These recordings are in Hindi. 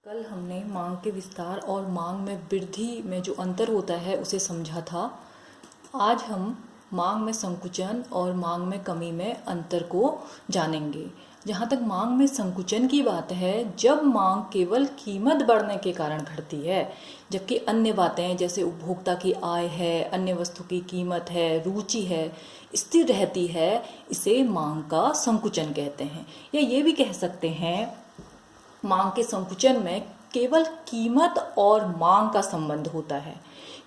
कल हमने मांग के विस्तार और मांग में वृद्धि में जो अंतर होता है उसे समझा था। आज हम मांग में संकुचन और मांग में कमी में अंतर को जानेंगे। जहाँ तक मांग में संकुचन की बात है, जब मांग केवल कीमत बढ़ने के कारण घटती है, जबकि अन्य बातें जैसे उपभोक्ता की आय है, अन्य वस्तु की कीमत है, रुचि है, स्थिर रहती है, इसे मांग का संकुचन कहते हैं। या ये भी कह सकते हैं, मांग के संकुचन में केवल कीमत और मांग का संबंध होता है।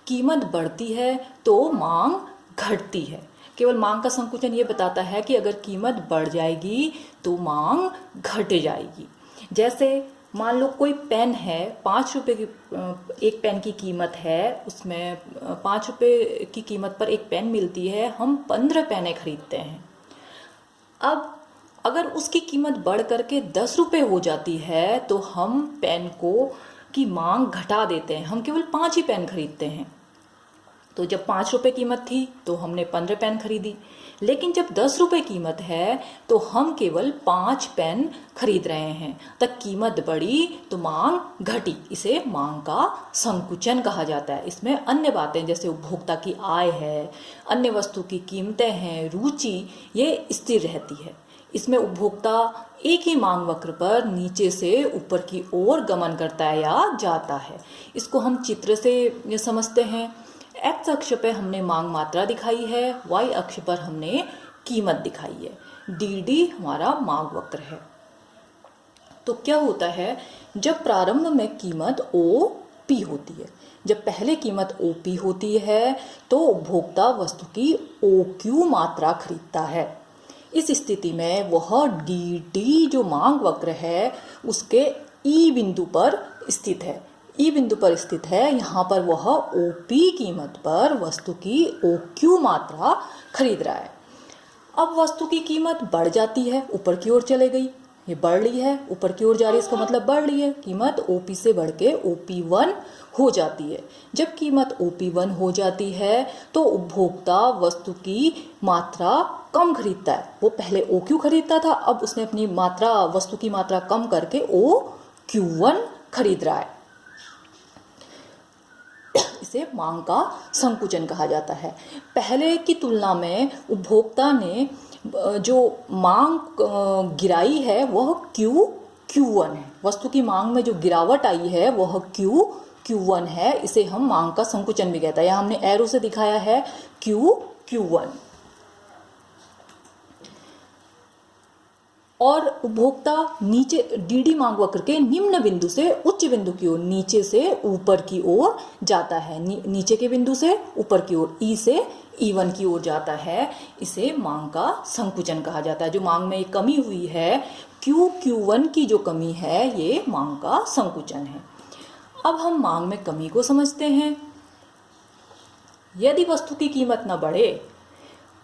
कीमत बढ़ती है तो मांग घटती है। केवल मांग का संकुचन ये बताता है कि अगर कीमत बढ़ जाएगी तो मांग घट जाएगी। जैसे मान लो कोई पेन है, 5 रुपये की एक पेन की कीमत है, उसमें 5 रुपये की कीमत पर एक पेन मिलती है, हम 15 पेनें खरीदते हैं। अब अगर उसकी कीमत बढ़ करके 10 रुपये हो जाती है तो हम पेन की मांग घटा देते हैं, हम केवल 5 ही पेन खरीदते हैं। तो जब 5 रुपये कीमत थी तो हमने 15 पेन खरीदी, लेकिन जब 10 रुपये कीमत है तो हम केवल 5 पेन खरीद रहे हैं। तब कीमत बढ़ी तो मांग घटी, इसे मांग का संकुचन कहा जाता है। इसमें अन्य बातें जैसे उपभोक्ता की आय है, अन्य वस्तु की कीमतें हैं, रुचि, ये स्थिर रहती है। इसमें उपभोक्ता एक ही मांग वक्र पर नीचे से ऊपर की ओर गमन करता है या जाता है। इसको हम चित्र से समझते हैं। एक्स अक्ष पे हमने मांग मात्रा दिखाई है, वाई अक्ष पर हमने कीमत दिखाई है। डी डी हमारा मांग वक्र है। तो क्या होता है, जब प्रारंभ में कीमत ओ पी होती है, जब पहले कीमत ओ पी होती है तो उपभोक्ता वस्तु की ओ क्यू मात्रा खरीदता है। इस स्थिति में वह डी डी जो मांग वक्र है उसके ई बिंदु पर स्थित है। ई बिंदु पर स्थित है, यहाँ पर वह ओ पी कीमत पर वस्तु की ओ क्यू मात्रा खरीद रहा है। अब वस्तु की कीमत बढ़ जाती है, ऊपर की ओर चले गई, ये बढ़ रही है, ऊपर की ओर जा रही है, इसका मतलब बढ़ रही है। कीमत ओपी से बढ़ के OP1 हो जाती है। जब कीमत OP1 हो जाती है तो उपभोक्ता वस्तु की मात्रा कम खरीदता है। वो पहले OQ खरीदता था, अब उसने अपनी मात्रा, वस्तु की मात्रा कम करके OQ1 खरीद रहा है। इसे मांग का संकुचन कहा जाता है। पहले की तुलना में उपभोक्ता ने जो मांग गिराई है वह Q1 है। वस्तु की मांग में जो गिरावट आई है वह Q1 है। इसे हम मांग का संकुचन भी कहते हैं। यहाँ हमने एरो से दिखाया है Q1। और उपभोक्ता नीचे डीडी मांग वक्र के निम्न बिंदु से उच्च बिंदु की ओर, नीचे से ऊपर की ओर जाता है। नीचे के बिंदु से ऊपर की ओर, ई से E1 की ओर जाता है। इसे मांग का संकुचन कहा जाता है। जो मांग में कमी हुई है, Q1 की जो कमी है, ये मांग का संकुचन है। अब हम मांग में कमी को समझते हैं। यदि वस्तु की कीमत न बढ़े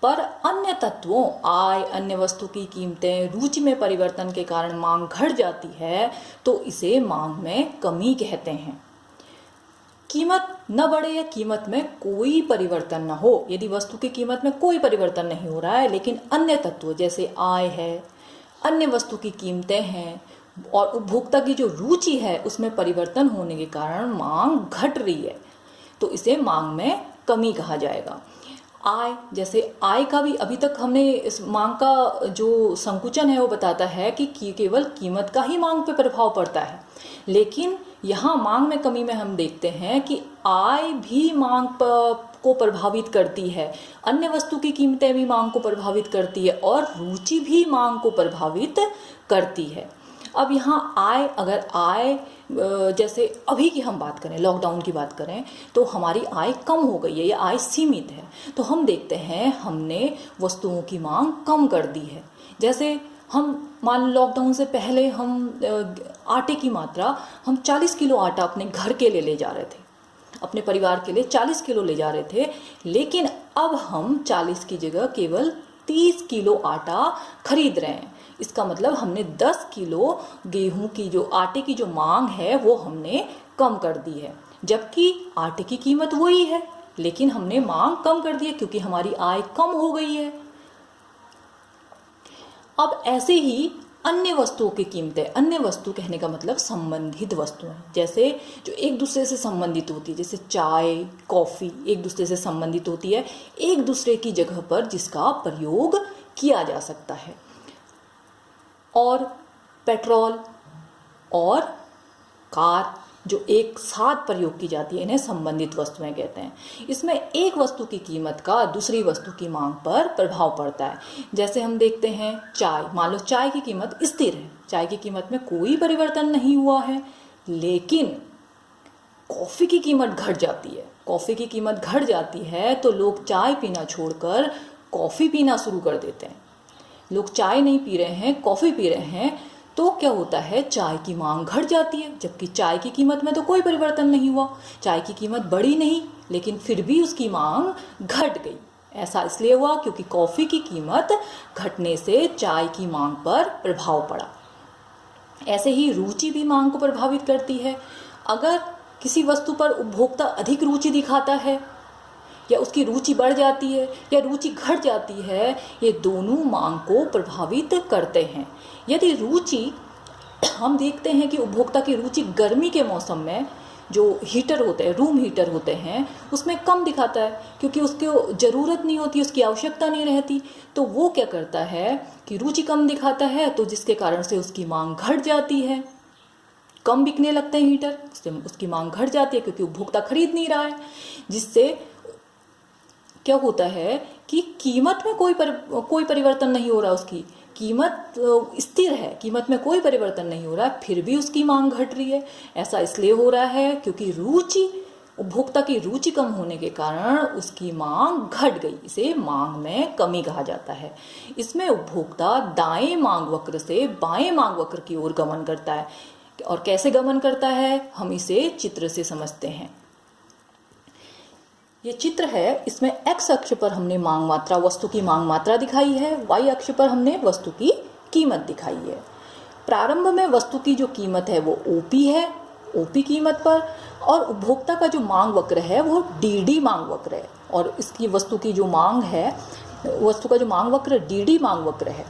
पर अन्य तत्वों, आय, अन्य वस्तु की कीमतें, रुचि में परिवर्तन के कारण मांग घट जाती है तो इसे मांग में कमी कहते हैं। कीमत न बढ़े या कीमत में कोई परिवर्तन न हो, यदि वस्तु की कीमत में कोई परिवर्तन नहीं हो रहा है लेकिन अन्य तत्व जैसे आय है, अन्य वस्तु की कीमतें हैं और उपभोक्ता की जो रुचि है उसमें परिवर्तन होने के कारण मांग घट रही है, तो इसे मांग में कमी कहा जाएगा। आय, जैसे आय का भी अभी तक हमने इस मांग का जो संकुचन है वो बताता है कि केवल कीमत का ही मांग पे प्रभाव पड़ता है, लेकिन यहाँ मांग में कमी में हम देखते हैं कि आय भी मांग को प्रभावित करती है, अन्य वस्तु की कीमतें भी मांग को प्रभावित करती है और रुचि भी मांग को प्रभावित करती है। अब यहाँ आय, अगर आय जैसे अभी की हम बात करें, लॉकडाउन की बात करें, तो हमारी आय कम हो गई है, ये आय सीमित है, तो हम देखते हैं हमने वस्तुओं की मांग कम कर दी है। जैसे हम मान लॉकडाउन से पहले हम आटे की मात्रा, हम 40 किलो आटा अपने घर के लिए ले जा रहे थे, अपने परिवार के लिए 40 किलो ले जा रहे थे, लेकिन अब हम 40 की जगह केवल 30 किलो आटा खरीद रहे हैं। इसका मतलब हमने 10 किलो गेहूं की, जो आटे की जो मांग है वो हमने कम कर दी है, जबकि आटे की कीमत वही है लेकिन हमने मांग कम कर दी है क्योंकि हमारी आय कम हो गई है। अब ऐसे ही अन्य वस्तुओं की कीमतें, अन्य वस्तु कहने का मतलब संबंधित वस्तुएं, जैसे जो एक दूसरे से संबंधित होती है, जैसे चाय, कॉफ़ी एक दूसरे से संबंधित होती है, एक दूसरे की जगह पर जिसका प्रयोग किया जा सकता है। और पेट्रोल और कार जो एक साथ प्रयोग की जाती है, इन्हें संबंधित वस्तुएं कहते हैं। इसमें एक वस्तु की कीमत का दूसरी वस्तु की मांग पर प्रभाव पड़ता है। जैसे हम देखते हैं चाय, मान लो चाय की कीमत स्थिर है, चाय की कीमत में कोई परिवर्तन नहीं हुआ है, लेकिन कॉफ़ी की कीमत घट जाती है। कॉफ़ी की कीमत घट जाती है तो लोग चाय पीना छोड़कर कॉफ़ी पीना शुरू कर देते हैं। लोग चाय नहीं पी रहे हैं, कॉफ़ी पी रहे हैं, तो क्या होता है, चाय की मांग घट जाती है। जबकि चाय की कीमत में तो कोई परिवर्तन नहीं हुआ, चाय की कीमत बढ़ी नहीं, लेकिन फिर भी उसकी मांग घट गई। ऐसा इसलिए हुआ क्योंकि कॉफ़ी की कीमत घटने से चाय की मांग पर प्रभाव पड़ा। ऐसे ही रुचि भी मांग को प्रभावित करती है। अगर किसी वस्तु पर उपभोक्ता अधिक रुचि दिखाता है, या उसकी रुचि बढ़ जाती है या रुचि घट जाती है, ये दोनों मांग को प्रभावित करते हैं। यदि रुचि, हम देखते हैं कि उपभोक्ता की रुचि गर्मी के मौसम में जो हीटर होते हैं, रूम हीटर होते हैं, उसमें कम दिखाता है क्योंकि उसको ज़रूरत नहीं होती, उसकी आवश्यकता नहीं रहती, तो वो क्या करता है कि रुचि कम दिखाता है, तो जिसके कारण से उसकी मांग घट जाती है, कम बिकने लगते हैं हीटर, उससे उसकी मांग घट जाती है क्योंकि उपभोक्ता खरीद नहीं रहा है। जिससे क्या होता है कि कीमत में कोई परिवर्तन नहीं हो रहा, उसकी कीमत स्थिर है, कीमत में कोई परिवर्तन नहीं हो रहा है, फिर भी उसकी मांग घट रही है। ऐसा इसलिए हो रहा है क्योंकि उपभोक्ता की रुचि कम होने के कारण उसकी मांग घट गई। इसे मांग में कमी कहा जाता है। इसमें उपभोक्ता दाएं मांग वक्र से बाएं मांग वक्र की ओर गमन करता है। और कैसे गमन करता है, हम इसे चित्र से समझते हैं। ये चित्र है, इसमें x अक्ष पर हमने मांग मात्रा, वस्तु की मांग मात्रा दिखाई है, y अक्ष पर हमने वस्तु की कीमत दिखाई है। प्रारंभ में वस्तु की जो कीमत है वो OP है, OP कीमत पर, और उपभोक्ता का जो मांग वक्र है वो DD मांग वक्र है, और इसकी वस्तु की जो मांग है, वस्तु का जो मांग वक्र DD मांग वक्र है।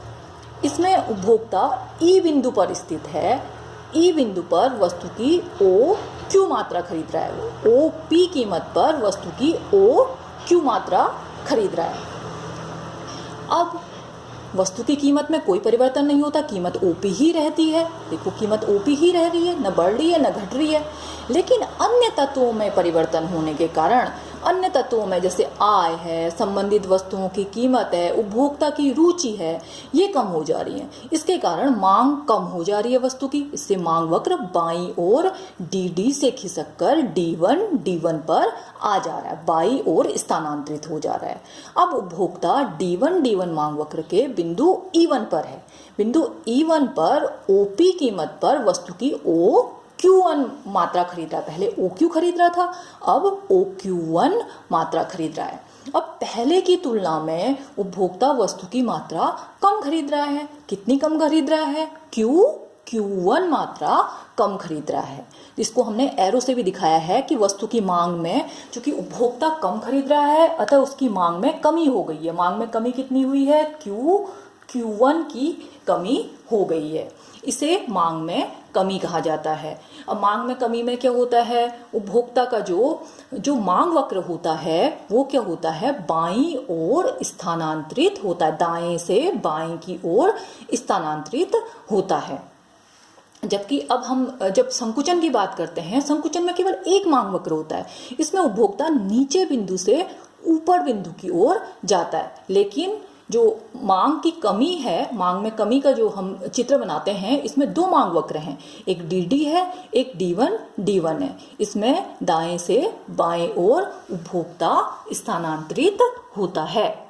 इसमें उपभोक्ता E बिंदु पर स्थित है, E बिंदु पर वस्तु की OQ मात्रा खरीद रहा है, वो OP कीमत पर वस्तु की OQ मात्रा खरीद रहा है। अब वस्तु की कीमत में कोई परिवर्तन नहीं होता, कीमत OP ही रहती है। देखो कीमत OP ही रह रही है, न बढ़ रही है न घट रही है। लेकिन अन्य तत्वों में परिवर्तन होने के कारण, अन्य तत्वों में जैसे आय है, संबंधित वस्तुओं की कीमत है, उपभोक्ता की रुचि है, ये कम हो जा रही है। इसके कारण मांग कम हो जा रही है वस्तु की। इससे मांग वक्र बाईं ओर DD से खिसककर D1 पर आ जा रहा है, बाईं ओर स्थानांतरित हो जा रहा है। अब उपभोक्ता D1 मांग वक्र के बिंदु E1 पर है। बिंदु E1 पर OP कीमत पर वस्तु की OQ1 मात्रा खरीद रहा है। पहले OQ खरीद रहा था, अब OQ1 मात्रा खरीद रहा है। अब पहले की तुलना में उपभोक्ता वस्तु की मात्रा कम खरीद रहा है। कितनी कम खरीद रहा है? Q1 मात्रा कम खरीद रहा है। इसको हमने एरो से भी दिखाया है कि वस्तु की मांग में, चूंकि उपभोक्ता कम खरीद रहा है, अतः उसकी मांग में कमी हो गई है। मांग में कमी कितनी हुई है? Q1 की कमी हो गई है। इसे मांग में कमी कहा जाता है। अब मांग में कमी में क्या होता है? उपभोक्ता का जो मांग वक्र होता है वो क्या होता है? बाईं ओर स्थानांतरित होता है, दाएं से बाईं की ओर स्थानांतरित होता है। जबकि अब हम जब संकुचन की बात करते हैं, संकुचन में केवल एक मांग वक्र होता है। इसमें उपभोक्ता नीचे बिंदु से ऊपर बिंदु की ओर जाता है। लेकिन जो मांग की कमी है, मांग में कमी का जो हम चित्र बनाते हैं, इसमें दो मांग वक्र हैं, एक DD है, एक D1 है। इसमें दाएं से बाएं ओर उपभोक्ता स्थानांतरित होता है।